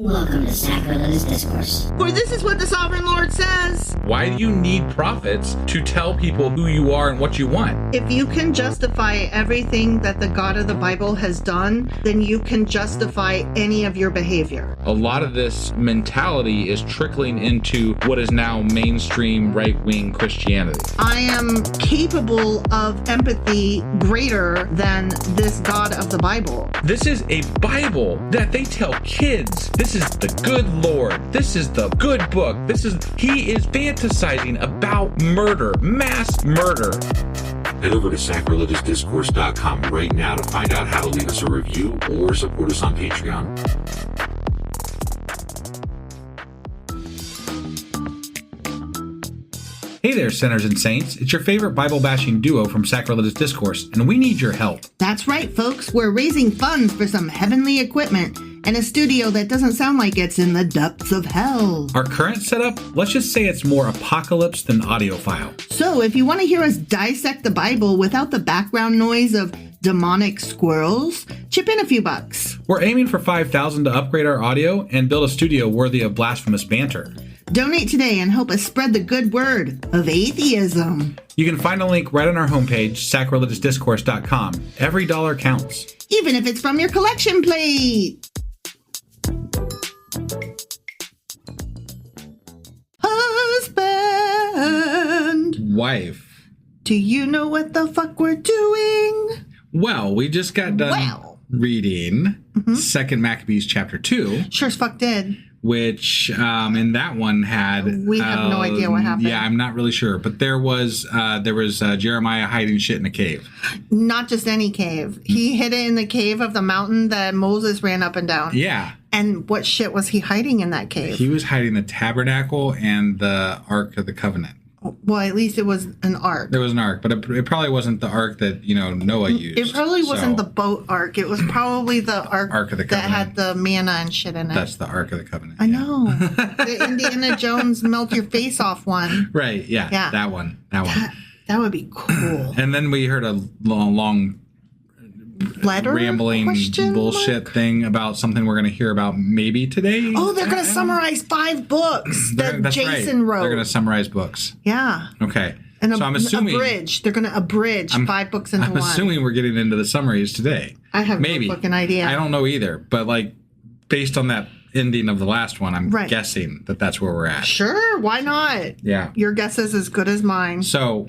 Welcome to Sacrilegious Discourse. For this is what the Sovereign Lord says. Why do you need prophets to tell people who you are and what you want? If you can justify everything that the God of the Bible has done, then you can justify any of your behavior. A lot of this mentality is trickling into what is now mainstream right-wing Christianity. I am capable of empathy greater than this God of the Bible. This is a Bible that they tell kids. This is the good Lord. This is the good book. He is fantasizing about murder, mass murder. Head over to sacrilegiousdiscourse.com right now to find out how to leave us a review or support us on Patreon. Hey there, sinners and saints. It's your favorite Bible-bashing duo from Sacrilegious Discourse, and we need your help. That's right, folks. We're raising funds for some heavenly equipment and a studio that doesn't sound like it's in the depths of hell. Our current setup, let's just say it's more apocalypse than audiophile. So if you want to hear us dissect the Bible without the background noise of demonic squirrels, chip in a few bucks. We're aiming for $5,000 to upgrade our audio and build a studio worthy of blasphemous banter. Donate today and help us spread the good word of atheism. You can find a link right on our homepage, sacrilegiousdiscourse.com. Every dollar counts. Even if it's from your collection plate. Husband. Wife. Do you know what the fuck we're doing? Well, we just got done reading 2nd Maccabees chapter 2. Sure as fuck did. Which in that one had we have no idea what happened. Yeah, I'm not really sure, but there was Jeremiah hiding shit in a cave. Not just any cave. He hid it in the cave of the mountain that Moses ran up and down. Yeah. And what shit was he hiding in that cave? He was hiding the tabernacle and the Ark of the Covenant. Well, at least it was an ark. There was an ark, but it probably wasn't the ark that, Noah used. It probably wasn't the boat ark. It was probably the ark of the Covenant that had the manna and shit in it. That's the Ark of the Covenant. I know. The Indiana Jones melt your face off one. Right, yeah. That one. That would be cool. And then we heard a long letter rambling bullshit thing about something we're going to hear about maybe today. Oh, they're going to summarize 5 books that Jason wrote. They're going to summarize books. Yeah. Okay. And so I'm assuming abridge. They're going to abridge 5 books into one. I'm assuming we're getting into the summaries today. I have no fucking idea. I don't know either, but based on that ending of the last one, I'm guessing that that's where we're at. Sure, why not? Yeah. Your guess is as good as mine. So,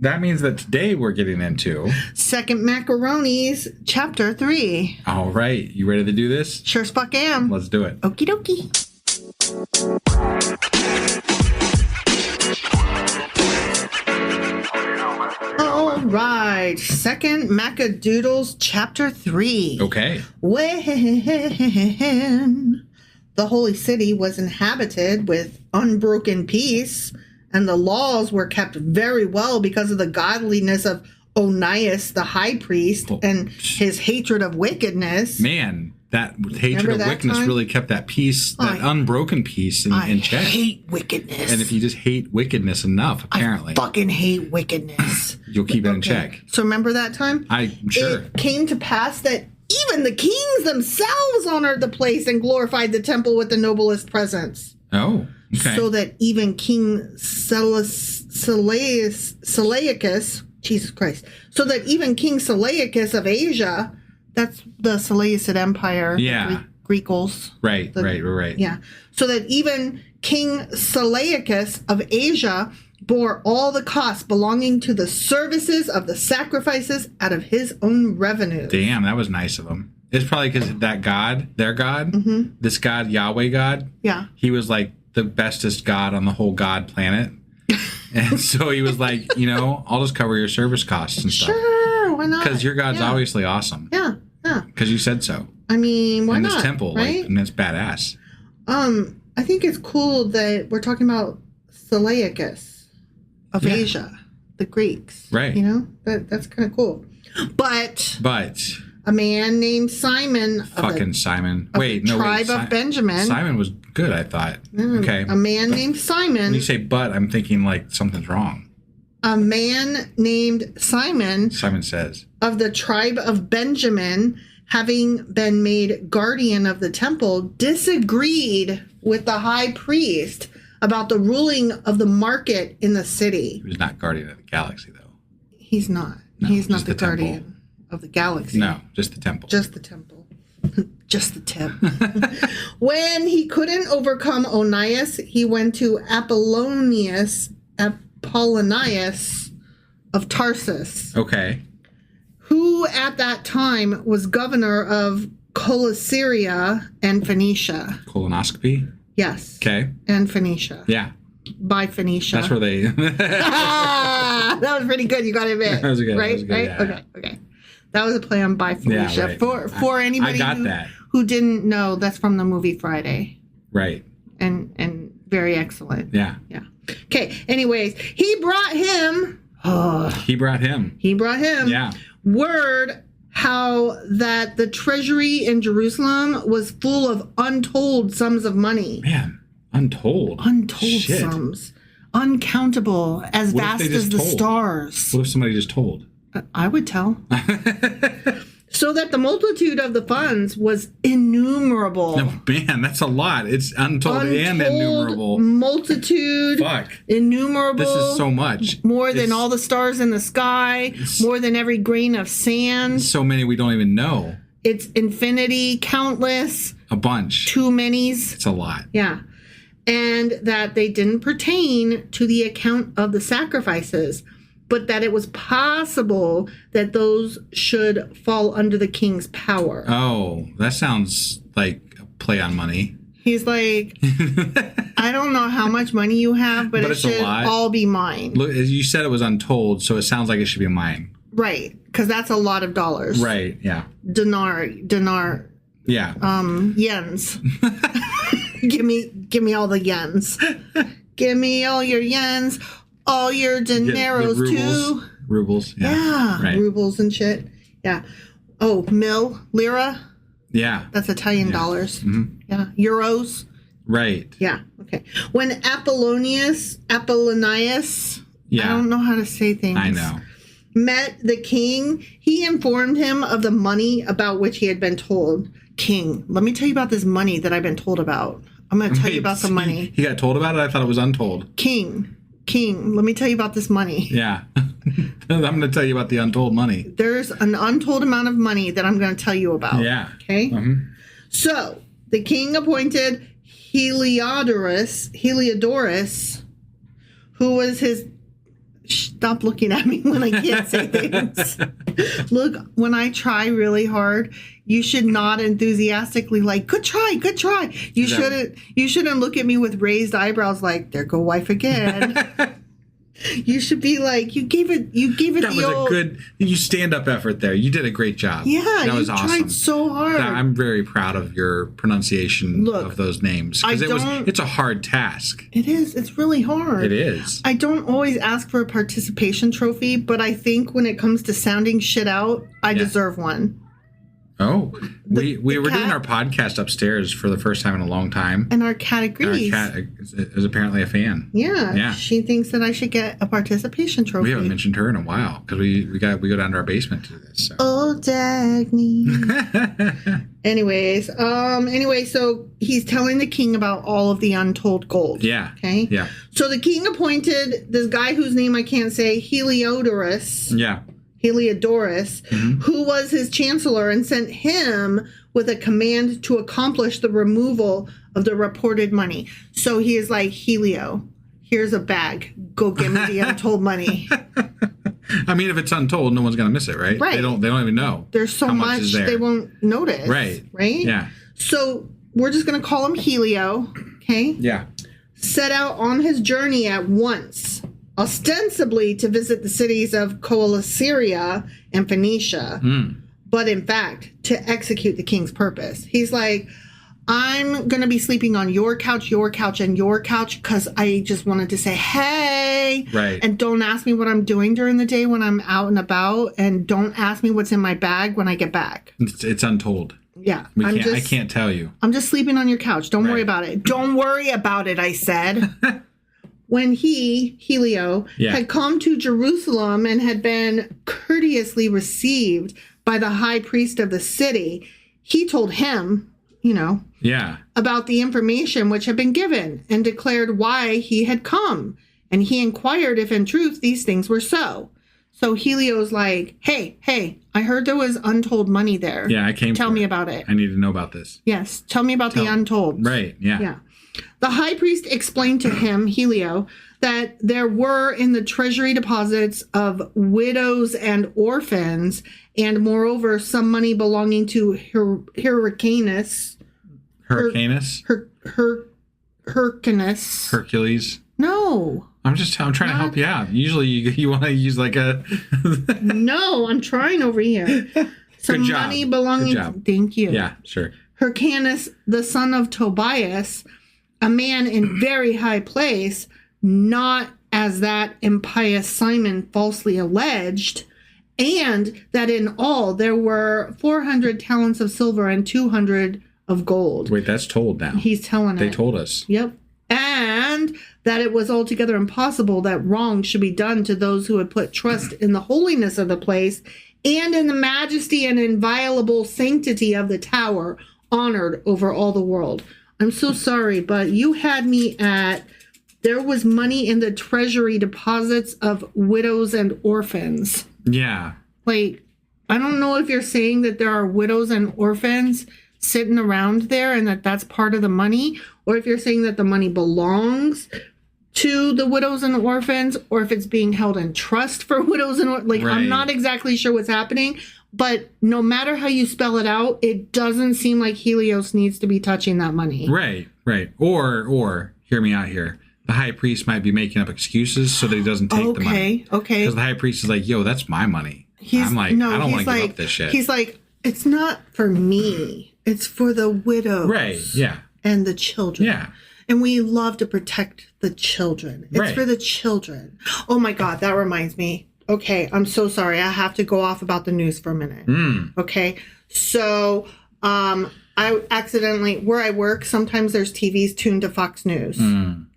that means that today we're getting into 2nd Macaronis, chapter 3. All right. You ready to do this? Sure as fuck am. Let's do it. Okie dokie. All right. 2nd Macadoodles, chapter 3. Okay. When the holy city was inhabited with unbroken peace, and the laws were kept very well because of the godliness of Onias, the high priest, and his hatred of wickedness. Man, that hatred of wickedness really kept that peace, that unbroken peace in check. I hate wickedness. And if you just hate wickedness enough, apparently. I fucking hate wickedness. You'll keep it in check. So remember that time? I'm sure. It came to pass that even the kings themselves honored the place and glorified the temple with the noblest presents. Oh. Okay. So that even King Seleucus, Jesus Christ, so that even King Seleucus of Asia, that's the Seleucid Empire, Greekles. Right. Yeah. So that even King Seleucus of Asia bore all the costs belonging to the services of the sacrifices out of his own revenue. Damn, that was nice of him. It's probably because that God, their God, this God, Yahweh God, he was like the bestest God on the whole God planet. And so he was like, I'll just cover your service costs and stuff. Sure, why not? Because your God's obviously awesome. Yeah. Because you said so. I mean, why not? In this temple, right? And it's badass. I think it's cool that we're talking about Seleucus of Asia, the Greeks. Right. That's kind of cool. But a man named Simon. Simon. Tribe of Benjamin. Simon was good, I thought. Okay. A man named Simon. When you say but, I'm thinking like something's wrong. A man named Simon. Simon says. Of the tribe of Benjamin having been made guardian of the temple, disagreed with the high priest about the ruling of the market in the city. He was not guardian of the galaxy, though. He's not. No, he's not the temple. guardian of the galaxy. No, just the temple. Just the temple. Just the tip. When he couldn't overcome Onias, he went to Apollonius of Tarsus. Okay. Who at that time was governor of Coelesyria and Phoenicia. Colonoscopy? Yes. Okay. And Phoenicia. Yeah. By Phoenicia. That's where they... That was pretty good. You got to admit. That was good. Right? That was good. Right? Yeah. Okay. That was a play on by Phoenicia. Yeah, right. For anybody who didn't know, that's from the movie Friday. Right. And very excellent. Yeah. Yeah. Okay. Anyways, he brought him. He brought him. Yeah. Word how that the treasury in Jerusalem was full of untold sums of money. Man, untold Shit. Sums. Uncountable, as What vast if they as just the told? stars. What if somebody just told? I would tell. So that the multitude of the funds was innumerable. No, man, that's a lot. It's untold and innumerable. Multitude. Fuck. Innumerable. This is so much. More than all the stars in the sky. More than every grain of sand. So many we don't even know. It's infinity, countless. A bunch. Too many's. It's a lot. Yeah. And that they didn't pertain to the account of the sacrifices, but that it was possible that those should fall under the king's power. Oh, that sounds like a play on money. He's like, I don't know how much money you have, but it should all be mine. Look, as you said, it was untold, so it sounds like it should be mine. Right, because that's a lot of dollars. Right, yeah. Dinar. Yeah. Yens. Give me all the yens. Give me all your yens. All your dineros too. Rubles. Yeah. Right. Rubles and shit. Yeah. Oh, lira. Yeah. That's Italian dollars. Mm-hmm. Yeah. Euros. Right. Yeah. Okay. When Apollonius, I don't know how to say things. I know. Met the king, he informed him of the money about which he had been told. King, let me tell you about this money that I've been told about. I'm going to tell you about the money. He got told about it? I thought it was untold. King, let me tell you about this money. Yeah. I'm going to tell you about the untold money. There's an untold amount of money that I'm going to tell you about. Yeah. Okay? Mm-hmm. So, the king appointed Heliodorus, who was his... Stop looking at me when I can't say things. Look, when I try really hard, you should nod enthusiastically like, good try. You shouldn't look at me with raised eyebrows like, there go wife again. You should be like, you gave it that was a good, you stand up effort there. You did a great job. Yeah, that was awesome. Tried so hard. I'm very proud of your pronunciation of those names because it's a hard task. It is. It's really hard. It is. I don't always ask for a participation trophy, but I think when it comes to sounding shit out, I deserve one. Oh, we were doing our podcast upstairs for the first time in a long time. And our cat agrees. Our cat is apparently a fan. Yeah. She thinks that I should get a participation trophy. We haven't mentioned her in a while because we go down to our basement to do this. So. Oh, Dagny. Anyway, so he's telling the king about all of the untold gold. Yeah. Okay. Yeah. So the king appointed this guy whose name I can't say, Heliodorus. Yeah. Heliodorus, who was his chancellor, and sent him with a command to accomplish the removal of the reported money. So he is like, Helio, here's a bag. Go give me the untold money. I mean, if it's untold, no one's going to miss it, right? Right. They don't even know. There's so much they won't notice. Right. Right? Yeah. So we're just going to call him Helio. Okay? Yeah. Set out on his journey at once, ostensibly to visit the cities of Coelesyria and Phoenicia, but in fact, to execute the king's purpose. He's like, I'm going to be sleeping on your couch, and your couch, because I just wanted to say, hey, right. And don't ask me what I'm doing during the day when I'm out and about, and don't ask me what's in my bag when I get back. It's untold. Yeah. I can't tell you. I'm just sleeping on your couch. Don't worry about it. Don't worry about it, I said. When Helio, had come to Jerusalem and had been courteously received by the high priest of the city, he told him, about the information which had been given and declared why he had come. And he inquired if in truth these things were so. So Helio's like, hey, I heard there was untold money there. Yeah, I came. Tell me about it. I need to know about this. Yes, tell me about the untold. Right, yeah. Yeah. The high priest explained to him, Helio, that there were in the treasury deposits of widows and orphans, and moreover, some money belonging to Hyrcanus. Hercules. No. I'm trying to help you out. Usually you want to use like a... No, I'm trying over here. Some Good job. money belonging... Good job. Thank you. Yeah, sure. Hyrcanus, the son of Tobias, a man in very high place, not as that impious Simon falsely alleged, and that in all there were 400 talents of silver and 200 of gold. Wait, that's told now. He's telling They told us. Yep. And that it was altogether impossible that wrong should be done to those who had put trust in the holiness of the place and in the majesty and inviolable sanctity of the tower, honored over all the world. I'm so sorry, but you had me at there was money in the treasury deposits of widows and orphans. Yeah. Like, I don't know if you're saying that there are widows and orphans sitting around there and that's part of the money, or if you're saying that the money belongs to the widows and the orphans, or if it's being held in trust for widows and orphans. Like, right. I'm not exactly sure what's happening, but no matter how you spell it out, it doesn't seem like Helios needs to be touching that money. Right. Or hear me out here. The high priest might be making up excuses so that he doesn't take the money. Okay. Because the high priest is like, yo, that's my money. I'm like, I don't want to give up this shit. He's like, it's not for me. It's for the widows. Right, yeah. And the children. Yeah. And we love to protect the children. It's for the children. Oh my God, that reminds me. Okay, I'm so sorry. I have to go off about the news for a minute. Okay, so I accidentally, where I work, sometimes there's TVs tuned to Fox News.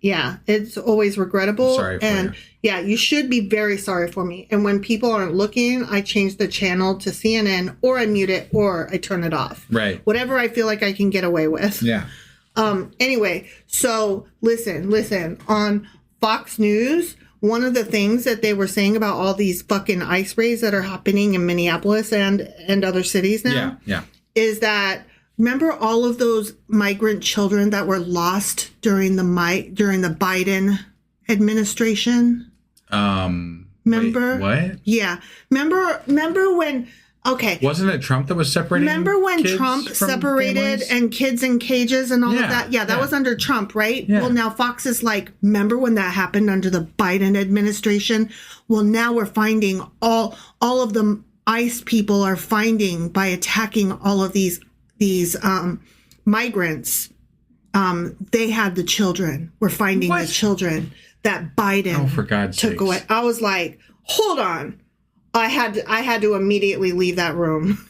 Yeah, it's always regrettable. Sorry for you. Yeah, you should be very sorry for me. And when people aren't looking, I change the channel to CNN, or I mute it, or I turn it off. Right. Whatever I feel like I can get away with. Yeah. Anyway, so listen. On Fox News, one of the things that they were saying about all these fucking ice raids that are happening in Minneapolis and other cities now is that, remember all of those migrant children that were lost during the Biden administration? Remember? Wait, what? Yeah. Remember when... Okay. Wasn't it Trump that was separating? Remember when Trump separated families? And kids in cages and all of that? Yeah, that was under Trump, right? Yeah. Well, now Fox is like, remember when that happened under the Biden administration? Well, now we're finding all of the ICE people are finding by attacking all of these migrants. They had the children. We're finding the children that Biden for God's took away. I was like, hold on. I had to immediately leave that room.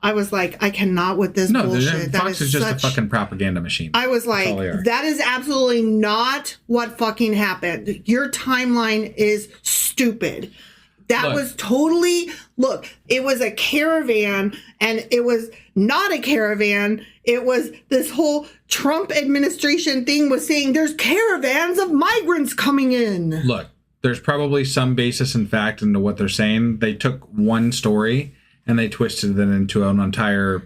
I was like, I cannot with this bullshit. Fox is just a fucking propaganda machine. I was like, that is absolutely not what fucking happened. Your timeline is stupid. That was totally, it was a caravan, and it was not a caravan. It was this whole Trump administration thing was saying there's caravans of migrants coming in. Look. There's probably some basis in fact into what they're saying. They took one story and they twisted it into an entire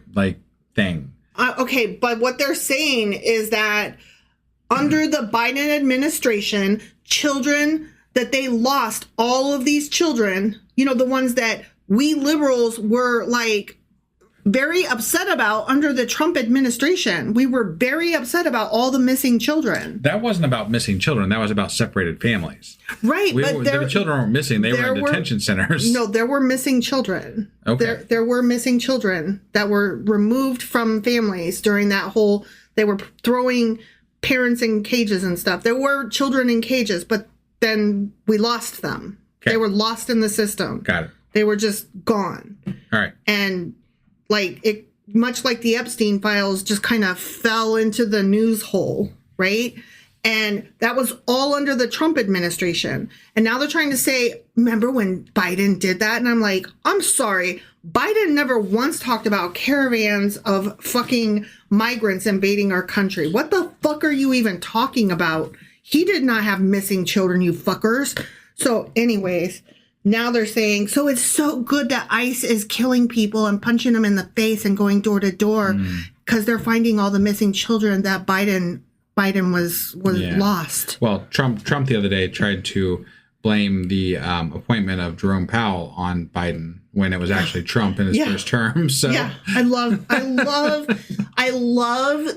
thing. Okay, but what they're saying is that under the Biden administration, children that they lost, all of these children, the ones that we liberals were very upset about under the Trump administration. We were very upset about all the missing children. That wasn't about missing children. That was about separated families. Right. But the children weren't missing. They were in detention centers. No, there were missing children. Okay. There were missing children that were removed from families during that whole, they were throwing parents in cages and stuff. There were children in cages, but then we lost them. Okay. They were lost in the system. Got it. They were just gone. All right. And it, much like the Epstein files, just kind of fell into the news hole, right? And that was all under the Trump administration. And now they're trying to say, remember when Biden did that? And I'm like, I'm sorry. Biden never once talked about caravans of fucking migrants invading our country. What the fuck are you even talking about? He did not have missing children, you fuckers. So anyways, now they're saying, so it's so good that ICE is killing people and punching them in the face and going door to door because they're finding all the missing children that Biden was lost. Well, Trump the other day tried to blame the appointment of Jerome Powell on Biden when it was actually Trump in his first term. So yeah, I love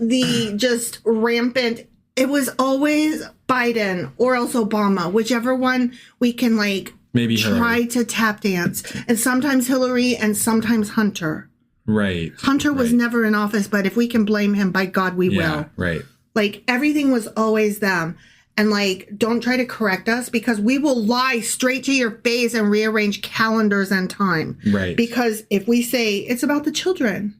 the just rampant. It was always Biden or else Obama, whichever one we can maybe try to tap dance. And sometimes Hillary and sometimes Hunter. Right. Hunter was never in office, but if we can blame him, by God, we will. Right. Everything was always them. And don't try to correct us because we will lie straight to your face and rearrange calendars and time. Right. Because if we say it's about the children,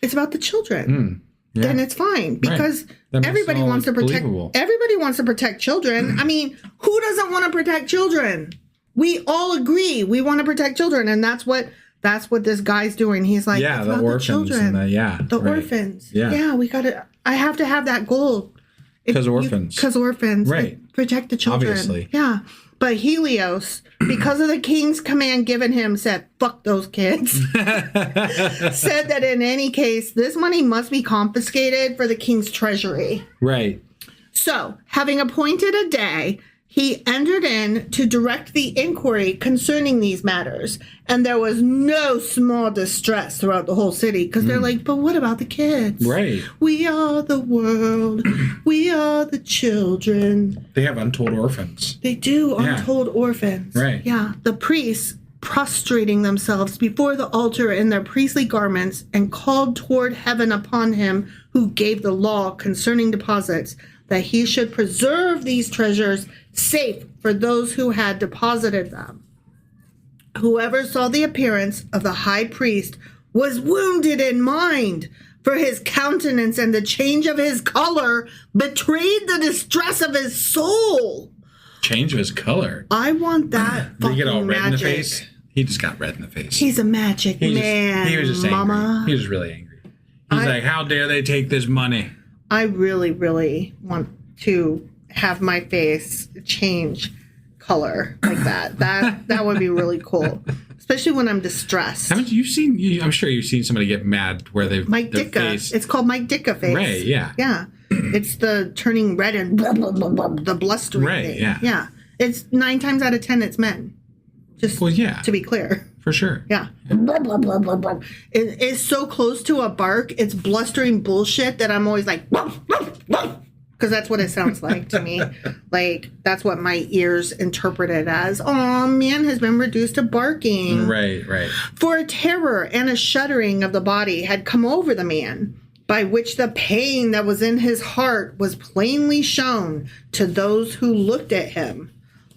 then it's fine because everybody wants to protect. Everybody wants to protect children. I mean, who doesn't want to protect children? We all agree we want to protect children, and that's what this guy's doing. He's like, yeah, the orphans, children, the orphans. Yeah, we gotta. I have to have that goal. Because orphans. Right. Protect the children. Obviously. Yeah. But Helios, because of the king's command given him, said, fuck those kids. Said that in any case, this money must be confiscated for the king's treasury. Right. So, having appointed a day, he entered in to direct the inquiry concerning these matters. And there was no small distress throughout the whole city because they're like, but what about the kids? Right. We are the world. We are the children. They have untold orphans. They do, untold orphans. Right. Yeah. The priests prostrating themselves before the altar in their priestly garments and called toward heaven upon him who gave the law concerning deposits, that he should preserve these treasures safe for those who had deposited them. Whoever saw the appearance of the high priest was wounded in mind, for his countenance and the change of his color betrayed the distress of his soul. Change of his color? I want that Did he get all red magic. in the face? He just got red in the face. He's a magic man, he was just mama. Angry. He was really angry. He's like, how dare they take this money? I really, really want to have my face change color like that. That would be really cool, especially when I'm distressed. Haven't you seen? I'm sure you've seen somebody get mad where they've Mike Dicka. Face. It's called Mike Dicka face. Right. Yeah. Yeah. It's the turning red and blah, blah, blah, blah, the blustering thing. Yeah. Yeah. It's 9 times out of 10 it's men. Just to be clear. For sure. Yeah. Blah, blah, blah, blah, blah. It's so close to a bark. It's blustering bullshit that I'm always like, because that's what it sounds like to me. That's what my ears interpret it as. Oh, man has been reduced to barking. Right. For a terror and a shuddering of the body had come over the man, by which the pain that was in his heart was plainly shown to those who looked at him.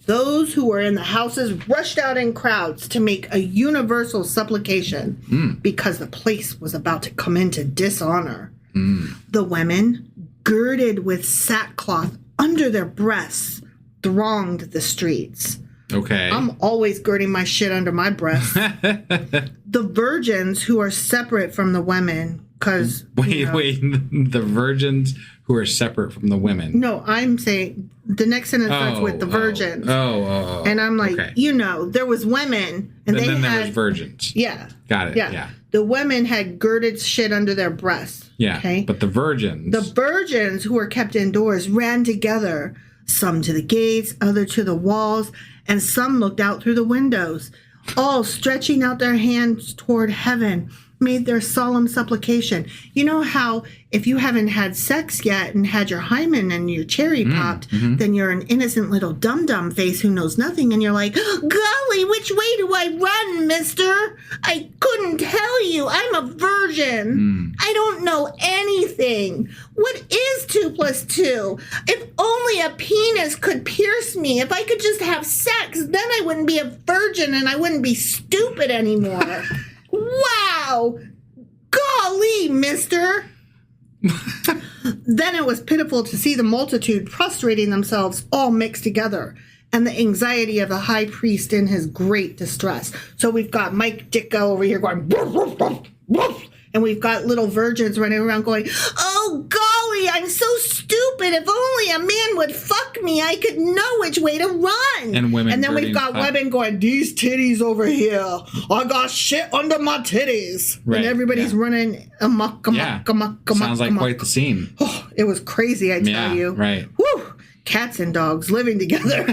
Those who were in the houses rushed out in crowds to make a universal supplication because the place was about to come into dishonor. The women, girded with sackcloth under their breasts, thronged the streets. Okay. I'm always girding my shit under my breasts. The virgins who are separate from the women, because... Wait, the virgins who are separate from the women. No, I'm saying the next sentence starts with the virgins. And I'm like, there was women, and then there was virgins. Yeah. Got it. Yeah. The women had girded shit under their breasts. Yeah. Okay. But the virgins who were kept indoors ran together, some to the gates, other to the walls, and some looked out through the windows, all stretching out their hands toward heaven, made their solemn supplication. You know how if you haven't had sex yet and had your hymen and your cherry popped, then you're an innocent little dum-dum face who knows nothing, and you're like, golly, which way do I run, mister? I couldn't tell you. I'm a virgin. I don't know anything. What is 2 + 2? If only a penis could pierce me. If I could just have sex, then I wouldn't be a virgin and I wouldn't be stupid anymore. Wow! Golly, mister! Then it was pitiful to see the multitude prostrating themselves all mixed together, and the anxiety of the high priest in his great distress. So we've got Mike Ditka over here going, woof, woof, woof, woof. And we've got little virgins running around going, oh, golly, I'm so stupid. If only a man would fuck me, I could know which way to run. And women. And then we've got women going, these titties over here. I got shit under my titties. Right. And everybody's running amok. Sounds like quite the scene. Oh, it was crazy, I tell you. Right. Whew. Cats and dogs living together.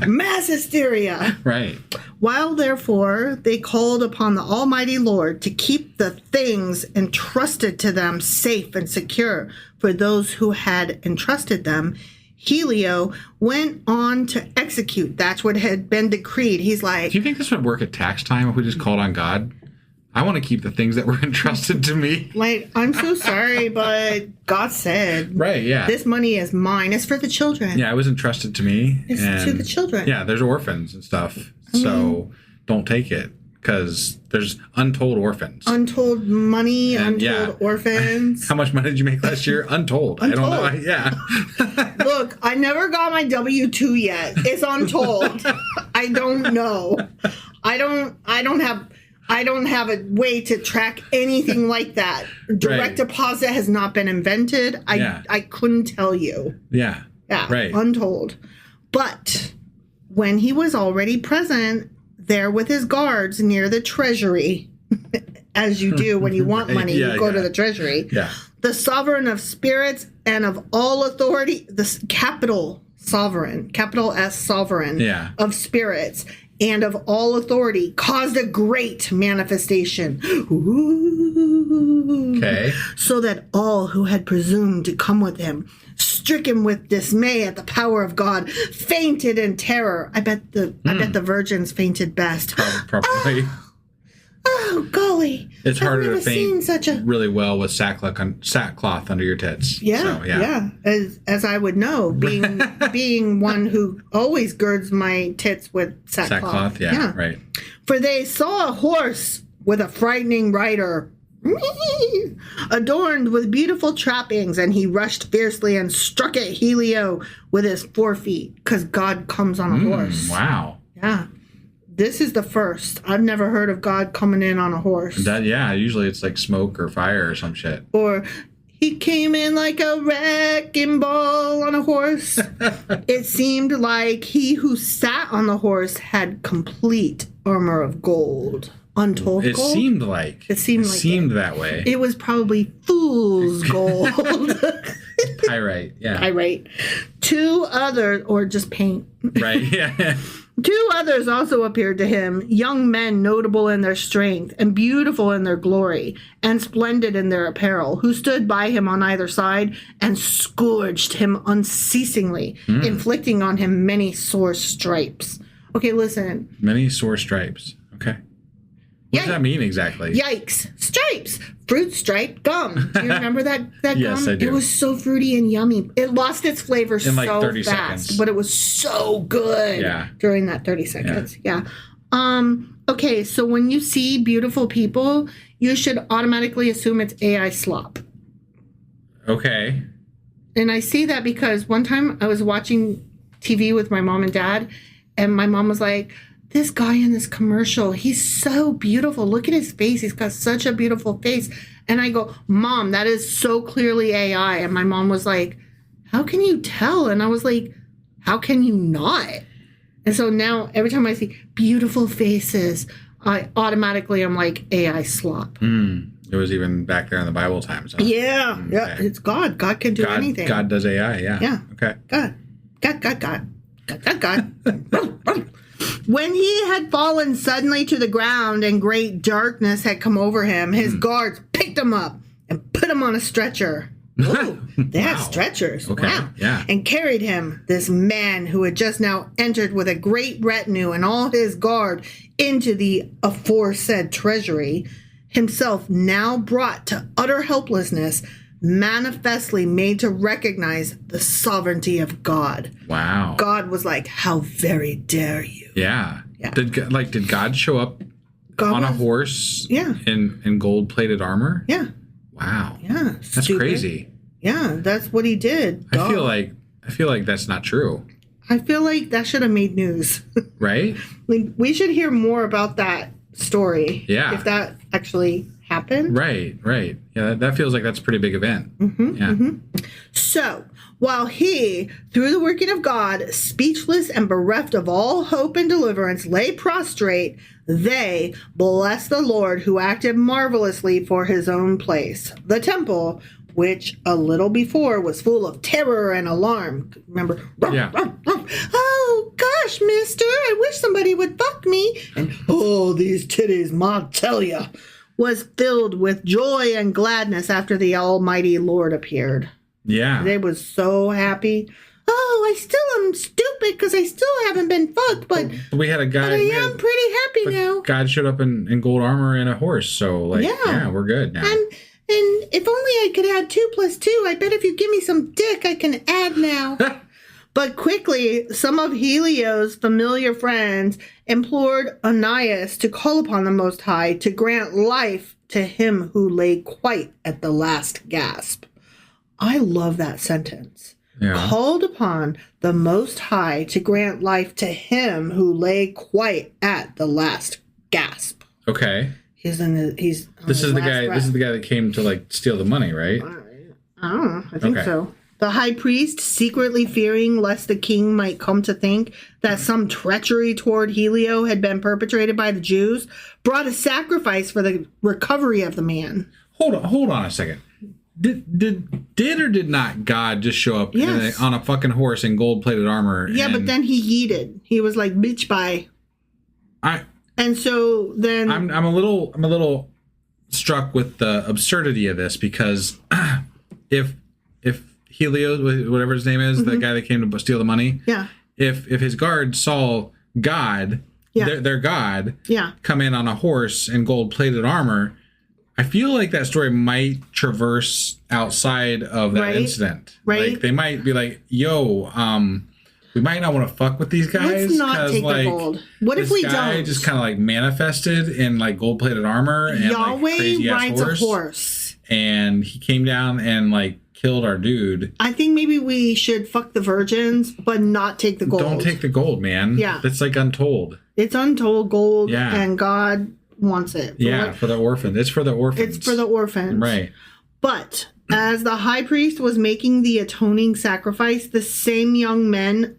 Mass hysteria. Right. While, therefore, they called upon the Almighty Lord to keep the things entrusted to them safe and secure for those who had entrusted them, Helio went on to execute. That's what had been decreed. He's like... Do you think this would work at tax time if we just called on God? I want to keep the things that were entrusted to me. Like, I'm so sorry, but God said... Right, yeah. This money is mine. It's for the children. Yeah, it was entrusted to me. It's to the children. Yeah, there's orphans and stuff. So don't take it, because there's untold orphans. Untold money, and, untold orphans. How much money did you make last year? Untold. I don't know. Yeah. Look, I never got my W-2 yet. It's untold. I don't know. I don't have a way to track anything like that. Direct deposit has not been invented. I couldn't tell you. Yeah. Yeah. Right. Untold. But when he was already present there with his guards near the treasury, as you do when you want money, you go to the treasury. Yeah. The sovereign of spirits and of all authority, the capital S sovereign of spirits and of all authority, caused a great manifestation. Ooh. Okay. So that all who had presumed to come with him, stricken with dismay at the power of God, fainted in terror. I bet the virgins fainted best. Probably. Oh, golly. It's harder to faint such really well with sackcloth under your tits. Yeah, so, yeah. As I would know, being one who always girds my tits with sackcloth. Sackcloth, yeah, right. For they saw a horse with a frightening rider, adorned with beautiful trappings, and he rushed fiercely and struck at Helio with his forefeet, because God comes on a horse. Wow. Yeah. This is the first. I've never heard of God coming in on a horse. Usually it's like smoke or fire or some shit. Or he came in like a wrecking ball on a horse. It seemed like he who sat on the horse had complete armor of gold. Untold gold. It seemed that way. It was probably fool's gold. Pyrite, yeah. Pyrite. Two others, or just paint. Right, yeah. Two others also appeared to him, young men notable in their strength and beautiful in their glory and splendid in their apparel, who stood by him on either side and scourged him unceasingly, inflicting on him many sore stripes. Okay, listen. Many sore stripes. Okay. What does that mean exactly? Yikes. Stripes. Fruit stripe gum. Do you remember that gum? Yes, I do. It was so fruity and yummy. It lost its flavor in like so 30 fast, seconds. but it was so good during that 30 seconds. Yeah. Okay, so when you see beautiful people, you should automatically assume it's AI slop. Okay. And I see that because one time I was watching TV with my mom and dad, and my mom was like, this guy in this commercial, he's so beautiful. Look at his face. He's got such a beautiful face. And I go, Mom, that is so clearly AI. And my mom was like, how can you tell? And I was like, how can you not? And so now every time I see beautiful faces, I'm like AI slop. It was even back there in the Bible times. Huh? Yeah. Okay. Yeah. It's God. God can do anything. God does AI. Yeah. Yeah. Okay. God. When he had fallen suddenly to the ground and great darkness had come over him, his guards picked him up and put him on a stretcher. Ooh, they had stretchers. Okay. Wow. Yeah. And carried him, this man who had just now entered with a great retinue and all his guard, into the aforesaid treasury, himself now brought to utter helplessness, manifestly made to recognize the sovereignty of God. Wow. God was like, how very dare you? Yeah. Did God show up on a horse in gold-plated armor? Yeah. Wow. Yeah. That's crazy. Yeah, that's what he did. God. I feel like that's not true. I feel like that should have made news. Right? Like, we should hear more about that story. Yeah. If that actually happened. Right. Yeah, that feels like that's a pretty big event. Mm-hmm, yeah. Mm-hmm. So, while he, through the working of God, speechless and bereft of all hope and deliverance, lay prostrate, they blessed the Lord who acted marvelously for his own place. The temple, which a little before was full of terror and alarm. Remember? Yeah. Oh, gosh, mister, I wish somebody would fuck me. And, oh, these titties, ma tell ya, was filled with joy and gladness after the almighty Lord appeared. Yeah. They was so happy. Oh, I still am stupid because I still haven't been fucked, but we had a guy. but I am pretty happy now. God showed up in gold armor and a horse, so like, yeah we're good now. And if only I could add 2 + 2, I bet if you give me some dick, I can add now. But quickly, some of Helios' familiar friends implored Onias to call upon the Most High to grant life to him who lay quite at the last gasp. I love that sentence. Yeah. Called upon the Most High to grant life to him who lay quite at the last gasp. Okay. This is the guy. breath. This is the guy that came to like steal the money, right? I don't know. I think so. The high priest, secretly fearing lest the king might come to think that some treachery toward Helio had been perpetrated by the Jews, brought a sacrifice for the recovery of the man. Hold on a second. Did or did not God just show up on a fucking horse in gold-plated armor? Yeah, but then he yeeted. He was like, "Bitch, bye." And so then I'm a little struck with the absurdity of this, because if Helios, whatever his name is, the guy that came to steal the money, if his guards saw God, their God, come in on a horse in gold-plated armor, I feel like that story might traverse outside of that incident. Right. Like, they might be like, yo, we might not want to fuck with these guys. Let's not take the gold. What if we don't? This guy just kind of like manifested in like gold-plated armor and Yahweh like crazy rides ass a horse. And he came down and like killed our dude. I think maybe we should fuck the virgins, but not take the gold. Don't take the gold, man. Yeah. That's like untold. It's untold gold, yeah. And God wants it. For the orphan. It's for the orphans. It's for the orphans. Right. But as the high priest was making the atoning sacrifice, the same young men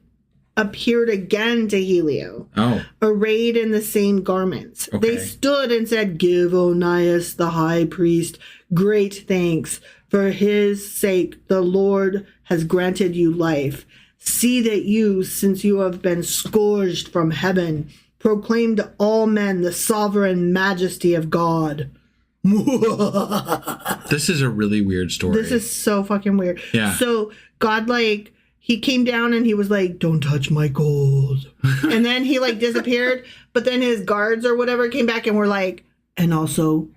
appeared again to Helio, arrayed in the same garments. Okay. They stood and said, "Give Onias the high priest great thanks. For his sake, the Lord has granted you life. See that you, since you have been scourged from heaven, proclaim to all men the sovereign majesty of God." This is a really weird story. This is so fucking weird. Yeah. So God, like, he came down and he was like, "Don't touch my gold." And then he like disappeared. But then his guards or whatever came back and were like, "And also,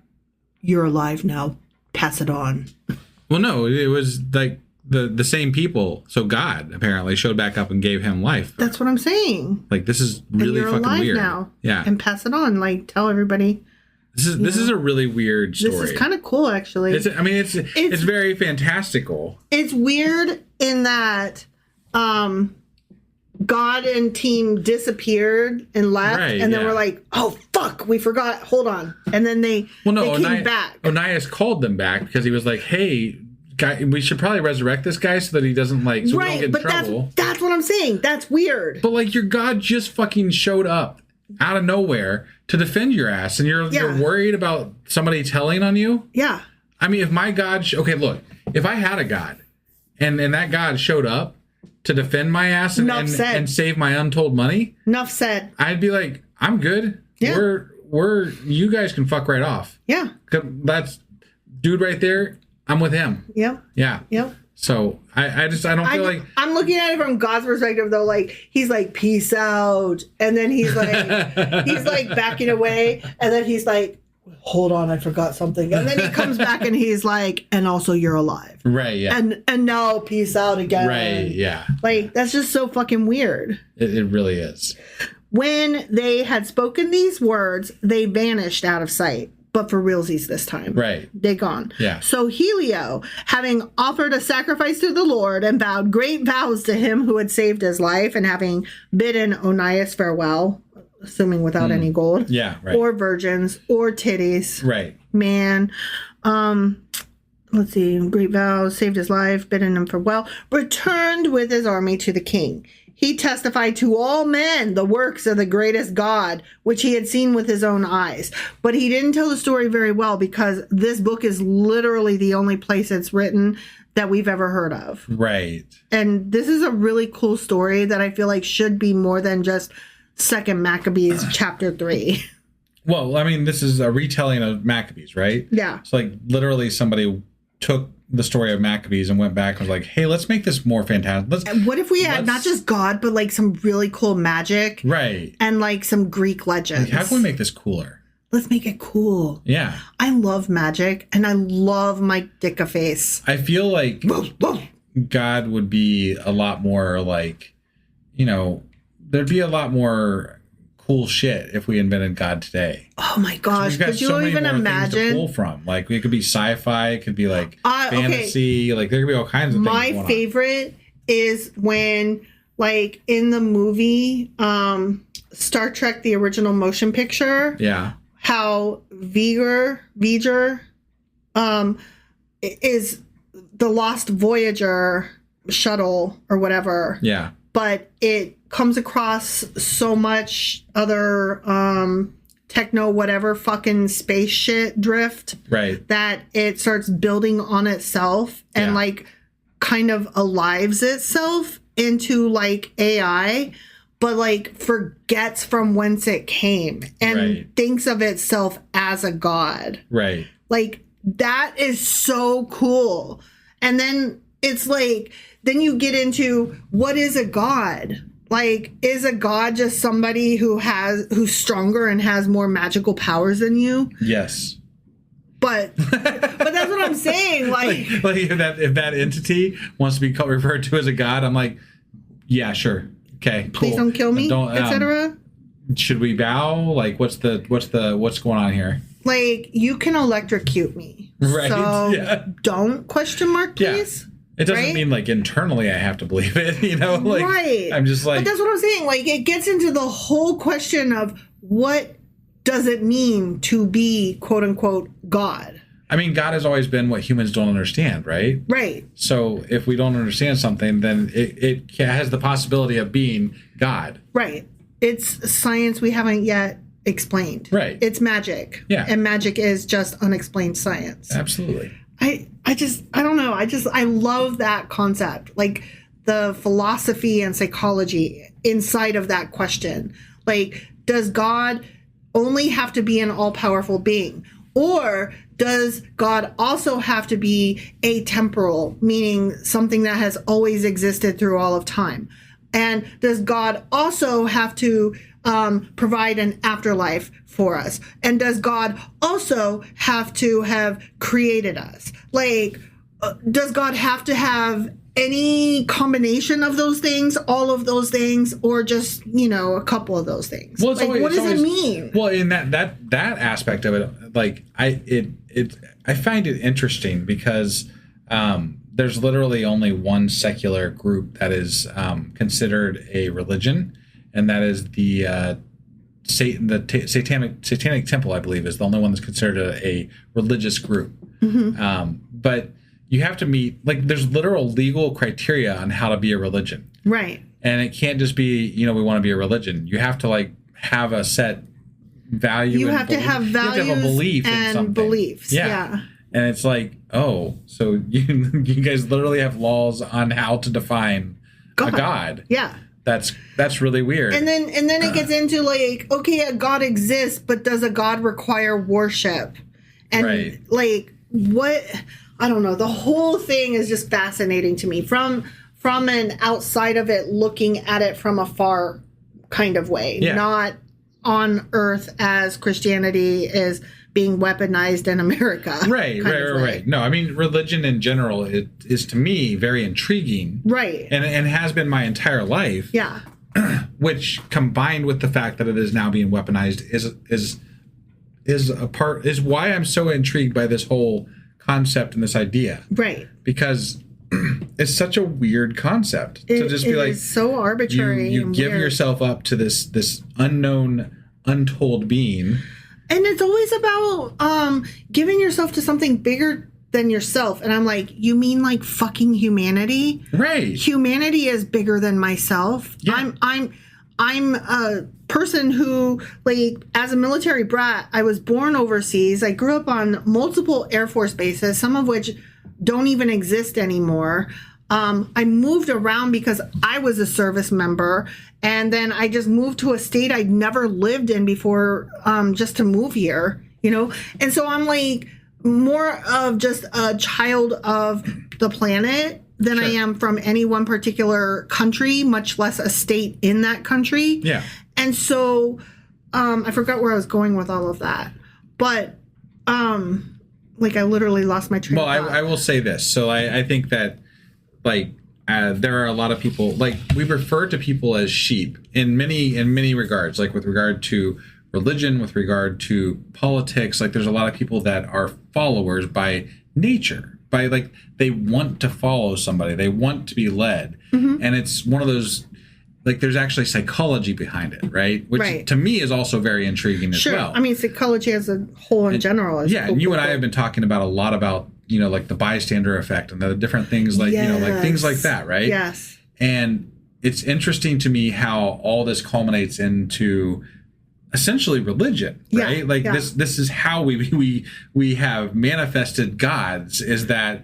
you're alive now. Pass it on." Well, no, it was like the same people. So God apparently showed back up and gave him life. That's what I'm saying. Like, this is really fucking alive weird. Now. Yeah. And pass it on. Like, tell everybody. This is a really weird story. This is kind of cool, actually. It's very fantastical. It's weird in that God and team disappeared and left, and then we're like, "Oh fuck, we forgot. Hold on." And then they came back. Onias called them back because he was like, "Hey, guy, we should probably resurrect this guy so that he doesn't we don't get in trouble." That's what I'm saying. That's weird. But like, your God just fucking showed up out of nowhere to defend your ass, and you're worried about somebody telling on you? Yeah. I mean, if my God... look, if I had a God, and that God showed up to defend my ass and save my untold money... Enough said. I'd be like, I'm good. Yeah. You guys can fuck right off. Yeah. That's... Dude right there, I'm with him. Yep. Yeah. Yep. So I don't feel like... I'm looking at it from God's perspective, though. Like, he's like, "Peace out." And then he's like, he's like backing away. And then he's like, "Hold on, I forgot something." And then he comes back and he's like, "And also you're alive." Right, yeah. And now peace out again. Right, yeah. Like, that's just so fucking weird. It really is. When they had spoken these words, they vanished out of sight. but for realsies this time. Right. They gone. Yeah. So Helio, having offered a sacrifice to the Lord and vowed great vows to him who had saved his life, and having bidden Onias farewell, assuming without any gold. Yeah, right. Or virgins, or titties. Right. Man. Let's see. Great vows, saved his life, bidden him farewell, returned with his army to the king. He testified to all men the works of the greatest God, which he had seen with his own eyes. But he didn't tell the story very well, because this book is literally the only place it's written that we've ever heard of. Right. And this is a really cool story that I feel like should be more than just 2nd Maccabees chapter 3. Well, I mean, this is a retelling of Maccabees, right? Yeah. So, like, literally somebody took the story of Maccabees and went back and was like, hey, let's make this more fantastic. What if we had not just God, but like some really cool magic? Right. And like some Greek legends. Like, how can we make this cooler? Let's make it cool. Yeah. I love magic, and I love my dick-a-face. I feel like God would be a lot more like, you know, there'd be a lot more cool shit if we invented God today. Oh my gosh! Could you even imagine? Things to pull from, like, it could be sci-fi, it could be like fantasy, like there could be all kinds of things. My favorite is when, like, in the movie Star Trek: The Original Motion Picture. Yeah. How V'ger is the lost Voyager shuttle or whatever. Yeah. But it comes across so much other techno whatever fucking space shit drift, right, that it starts building on itself and like kind of alives itself into like AI, but like forgets from whence it came and thinks of itself as a god. Right. Like, that is so cool. And then it's like, then you get into, what is a god? Like, is a god just somebody who's stronger and has more magical powers than you? Yes. But that's what I'm saying. Like if that entity wants to be referred to as a god, I'm like, yeah, sure, okay, cool. Please don't kill me, etc. Should we bow? Like, what's going on here? Like, you can electrocute me, right? So don't question mark, please. Yeah. It doesn't mean like internally I have to believe it, you know? Like, right. I'm just like, but that's what I'm saying. Like, it gets into the whole question of what does it mean to be quote unquote God? I mean, God has always been what humans don't understand, right? Right. So if we don't understand something, then it has the possibility of being God. Right. It's science we haven't yet explained. Right. It's magic. Yeah. And magic is just unexplained science. Absolutely. I don't know. I love that concept. Like, the philosophy and psychology inside of that question. Like, does God only have to be an all-powerful being? Or does God also have to be atemporal, meaning something that has always existed through all of time? And does God also have to provide an afterlife for us? And does God also have to have created us? Like, does God have to have any combination of those things, all of those things, or just, a couple of those things? Well, like, what does it mean? Well, in that aspect of it, like, I find it interesting because there's literally only one secular group that is considered a religion, and that is the Satanic Temple, I believe, is the only one that's considered a religious group. Mm-hmm. But you have to meet, like, there's literal legal criteria on how to be a religion. Right. And it can't just be, we want to be a religion. You have to, like, have a set value. You have to have values, you have to have a belief and in something. Beliefs. Yeah. And it's like, oh, so you guys literally have laws on how to define a god. Yeah. That's really weird. And then it gets into, like, okay, a god exists, but does a god require worship? And like, what? I don't know. The whole thing is just fascinating to me from an outside of it, looking at it from afar kind of way, not on earth as Christianity is being weaponized in America. Right. No, I mean, religion in general is to me very intriguing. Right. And has been my entire life. Yeah. Which, combined with the fact that it is now being weaponized, is is why I'm so intrigued by this whole concept and this idea. Right. Because it's such a weird concept to just be like, is so arbitrary. You and give weird. yourself up to this unknown, untold being. And it's always about giving yourself to something bigger than yourself. And I'm like, you mean like fucking humanity? Right. Humanity is bigger than myself. Yeah. I'm a person who, like, as a military brat, I was born overseas. I grew up on multiple Air Force bases, some of which don't even exist anymore. I moved around because I was a service member, and then I just moved to a state I'd never lived in before, just to move here, you know? And so I'm like more of just a child of the planet than I am from any one particular country, much less a state in that country. Yeah. And so I forgot where I was going with all of that. But like I literally lost my train of thought. I will say this. So I think that like there are a lot of people, like we refer to people as sheep in many regards, like with regard to religion, with regard to politics. Like there's a lot of people that are followers by nature, by like they want to follow somebody, they want to be led. Mm-hmm. And it's one of those, like there's actually psychology behind it, right? Which to me is also very intriguing as well. I mean, psychology as a whole in general is and you and I have been talking about a lot about, you know, like the bystander effect and the different things like, you know, like things like that, right? Yes. And it's interesting to me how all this culminates into essentially religion, right? This is how we have manifested gods, is that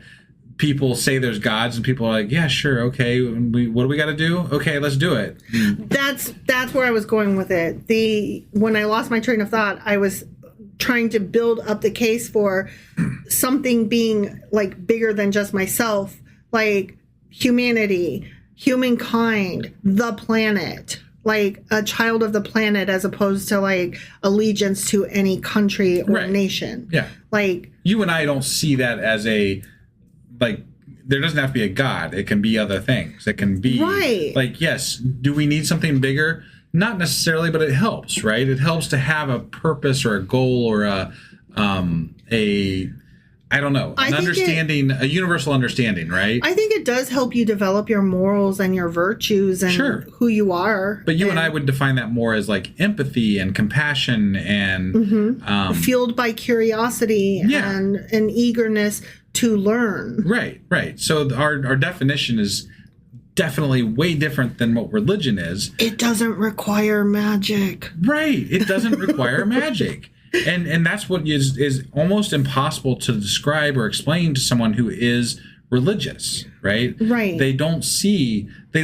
people say there's gods and people are like, yeah, sure, okay, what do we got to do? Okay, let's do it. That's where I was going with it. When I lost my train of thought, I was trying to build up the case for something being like bigger than just myself, like humanity, humankind, the planet, like a child of the planet, as opposed to like allegiance to any country or nation. Yeah. Like you and I don't see that as a, like, there doesn't have to be a god. It can be other things. It can be like, yes, do we need something bigger? Not necessarily, but it helps, right? It helps to have a purpose or a goal or a I don't know, an understanding, a universal understanding, right? I think it does help you develop your morals and your virtues and who you are. But you and I would define that more as like empathy and compassion and fueled by curiosity and an eagerness to learn. Right. So our definition is definitely way different than what religion is. It doesn't require magic. Right. It doesn't require magic. And that's what is almost impossible to describe or explain to someone who is religious, right? Right. They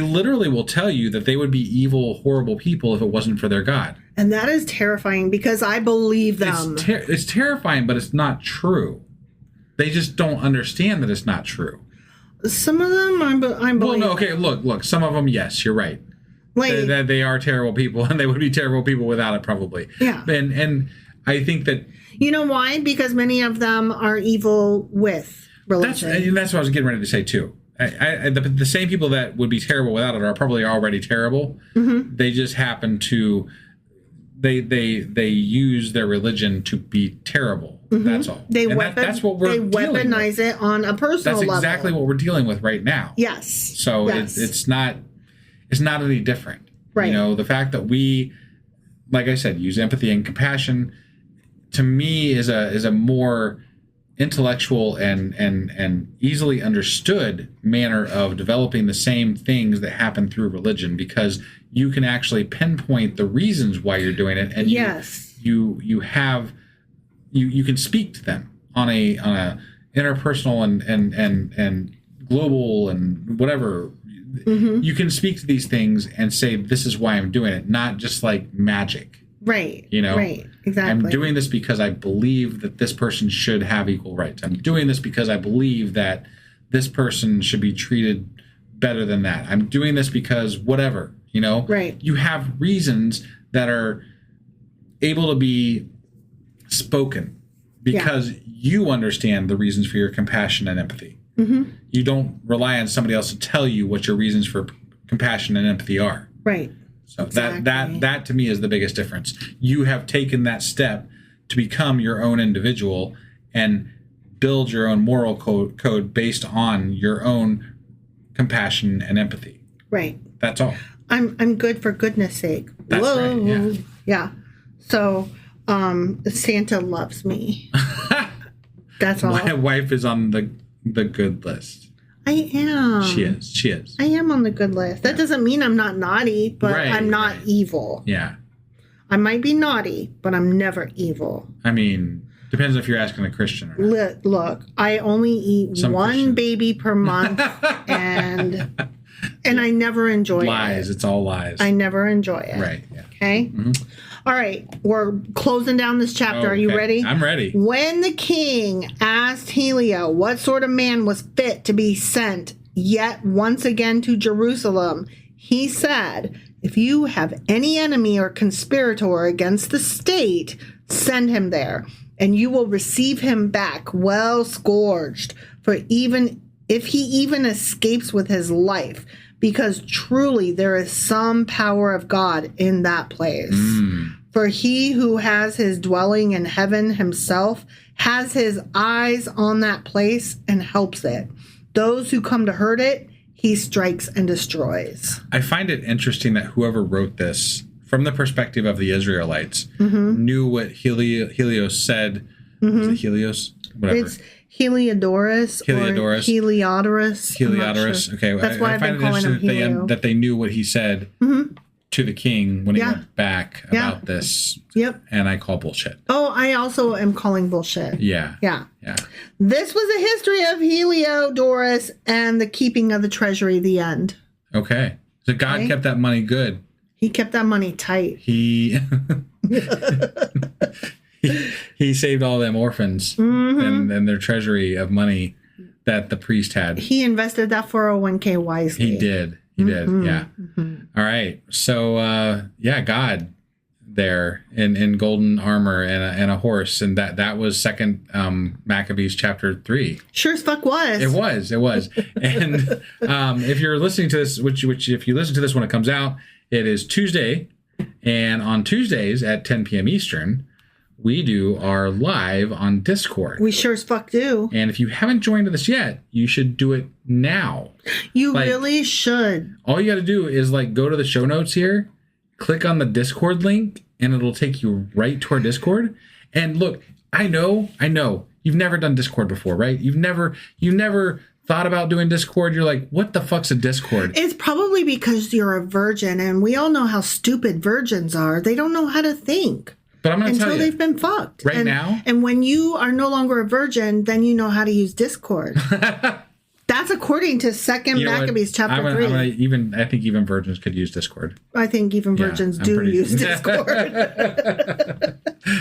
literally will tell you that they would be evil, horrible people if it wasn't for their God. And that is terrifying because I believe them. It's terrifying, but it's not true. They just don't understand that it's not true. Some of them, I believe. Well, no, okay, look. Some of them, yes, you're right. Like, they are terrible people, and they would be terrible people without it, probably. Yeah. And I think that... You know why? Because many of them are evil with religion. That's what I was getting ready to say, too. The same people that would be terrible without it are probably already terrible. Mm-hmm. They just happen to... They use their religion to be terrible. Mm-hmm. That's all. That's what we're dealing with. They weaponize it on a personal level. That's exactly what we're dealing with right now. Yes. So it's not any different. Right. You know, the fact that we, like I said, use empathy and compassion, to me is a more intellectual and easily understood manner of developing the same things that happen through religion, because you can actually pinpoint the reasons why you're doing it, and you can speak to them on a interpersonal and global and whatever. Mm-hmm. You can speak to these things and say, this is why I'm doing it, not just like magic. Right. You know? Right. Exactly. I'm doing this because I believe that this person should have equal rights. I'm doing this because I believe that this person should be treated better than that. I'm doing this because whatever, you know? Right. You have reasons that are able to be spoken because you understand the reasons for your compassion and empathy. Mm-hmm. You don't rely on somebody else to tell you what your reasons for compassion and empathy are. Right. So that to me is the biggest difference. You have taken that step to become your own individual and build your own moral code based on your own compassion and empathy. Right. That's all. I'm good for goodness sake. That's Whoa. right. Yeah. Yeah. So, Santa loves me. That's all. My wife is on the good list. I am. She is. I am on the good list. That doesn't mean I'm not naughty, but I'm not evil. Yeah. I might be naughty, but I'm never evil. I mean, depends if you're asking a Christian or not. Look, I only eat one Christians. baby per month, and I never enjoy lies. it. It's all lies. I never enjoy it. Right. Yeah. Okay. Mm-hmm. All right. We're closing down this chapter. Are you ready? I'm ready. When the king asked Helio what sort of man was fit to be sent yet once again to Jerusalem, he said, "If you have any enemy or conspirator against the state, send him there, and you will receive him back well scourged, for even if he even escapes with his life, because truly there is some power of God in that place. For he who has his dwelling in heaven himself has his eyes on that place and helps it. Those who come to hurt it, he strikes and destroys." I find it interesting that whoever wrote this, from the perspective of the Israelites, knew what Helios said. Is it Helios? Whatever. It's Heliodorus. Heliodorus. Or Heliodorus. Heliodorus. Sure. Okay. That's why I've been calling him Helio. That they knew what he said to the king when he went back about this. Yep. And I call bullshit. Oh, I also am calling bullshit. Yeah. Yeah. Yeah. This was a history of Heliodorus and the keeping of the treasury, the end. Okay. So God kept that money good. He kept that money tight. He saved all them orphans and their treasury of money that the priest had. He invested that 401k wisely. He did. Yeah. All right. So, God there in golden armor and a horse. And that was second Maccabees chapter 3. Sure as fuck was. It was. And if you're listening to this, which if you listen to this when it comes out, it is Tuesday. And on Tuesdays at 10 p.m. Eastern, we do our live on Discord. We sure as fuck do. And if you haven't joined us yet, you should do it now. You really should. All you got to do is go to the show notes here, click on the Discord link, and it'll take you right to our Discord. And look, I know you've never done Discord before, right? You never thought about doing Discord. You're like, what the fuck's a Discord? It's probably because you're a virgin, and we all know how stupid virgins are. They don't know how to think. But I'm going to tell you. Until they've been fucked. Now. And when you are no longer a virgin, then you know how to use Discord. That's according to second Maccabees chapter 3. I think even virgins could use Discord. I think even virgins do use Discord.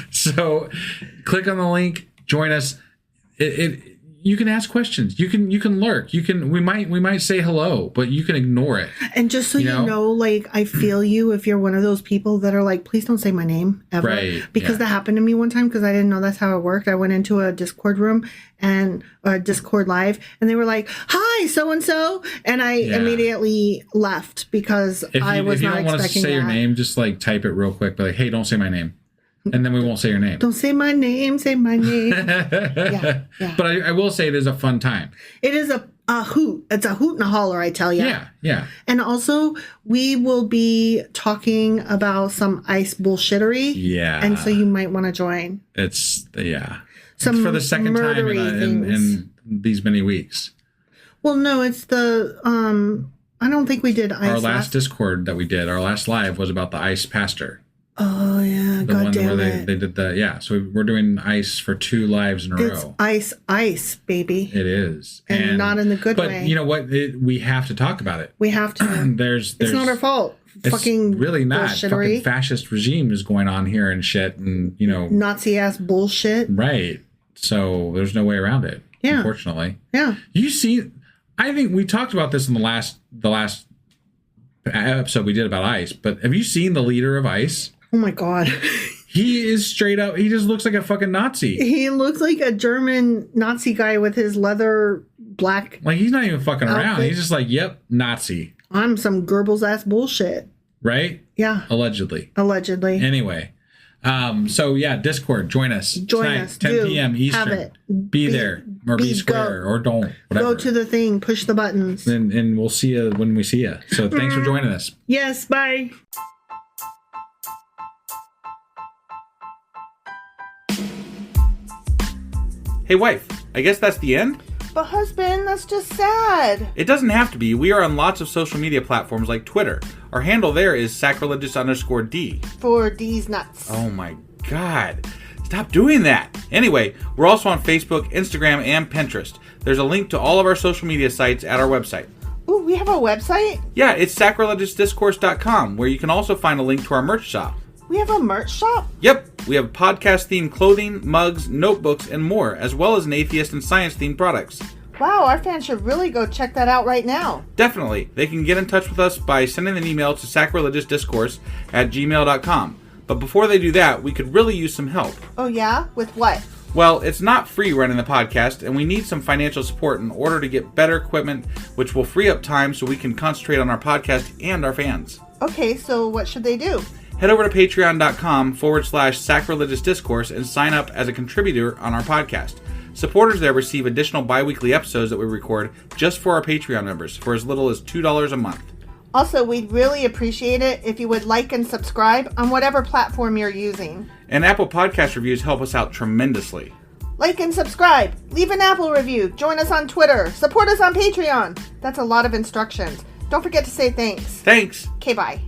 So click on the link, join us. You can ask questions. You can lurk. We might say hello, but you can ignore it. And just so you know, I feel you if you're one of those people that are like, please don't say my name ever. Right. Because that happened to me one time because I didn't know that's how it worked. I went into a Discord room and a Discord live, and they were like, "Hi, so and so," and I immediately left because I was not expecting that. If you don't want to say your name, just type it real quick. But hey, don't say my name. And then we won't say your name. Don't say my name. Say my name. Yeah. But I will say it is a fun time. It is a hoot. It's a hoot and a holler, I tell you. Yeah. And also, we will be talking about some ice bullshittery. Yeah. And so you might want to join. It's Some for the second time in these many weeks. Well, no, it's the I don't think we did ice. Our last Discord that we did, our last live was about the ice pastor. Oh, yeah. The one where they did so we're doing ice for 2 lives in a row. It's ice, baby. It is. And not in the good way. But you know what? We have to talk about it. We have to. There's it's not our fault. It's fucking really not. bullshittery. Fucking fascist regime is going on here and shit, and Nazi-ass bullshit. Right. So there's no way around it. Yeah. Unfortunately. Yeah. I think we talked about this in the last episode we did about ICE, but have you seen the leader of ICE? Oh my God. He is straight up, he just looks like a fucking Nazi. He looks like a German Nazi guy with his leather black. He's not even fucking outfit. around. He's just like, yep, Nazi. I'm some Goebbels ass bullshit. Right? Yeah. Allegedly. Allegedly. Anyway, So yeah, Discord, join us. Join tonight, us. 10 p.m. Eastern. Have it. Be there or be square or don't. Whatever. Go to the thing. Push the buttons. And we'll see you when we see you. So thanks for joining us. Yes. Bye. Hey, wife, I guess that's the end? But husband, that's just sad. It doesn't have to be. We are on lots of social media platforms like Twitter. Our handle there is sacrilegious_D. For D's nuts. Oh my God. Stop doing that. Anyway, we're also on Facebook, Instagram, and Pinterest. There's a link to all of our social media sites at our website. Ooh, we have a website? Yeah, it's sacrilegiousdiscourse.com, where you can also find a link to our merch shop. We have a merch shop? Yep, we have podcast-themed clothing, mugs, notebooks, and more, as well as an atheist and science-themed products. Wow, our fans should really go check that out right now. Definitely. They can get in touch with us by sending an email to sacrilegiousdiscourse@gmail.com. But before they do that, we could really use some help. Oh yeah? With what? Well, it's not free running the podcast, and we need some financial support in order to get better equipment, which will free up time so we can concentrate on our podcast and our fans. Okay, so what should they do? Head over to patreon.com/sacrilegious discourse and sign up as a contributor on our podcast. Supporters there receive additional bi-weekly episodes that we record just for our Patreon members for as little as $2 a month. Also, we'd really appreciate it if you would like and subscribe on whatever platform you're using. And Apple Podcast reviews help us out tremendously. Like and subscribe. Leave an Apple review. Join us on Twitter. Support us on Patreon. That's a lot of instructions. Don't forget to say thanks. Thanks. Okay, bye.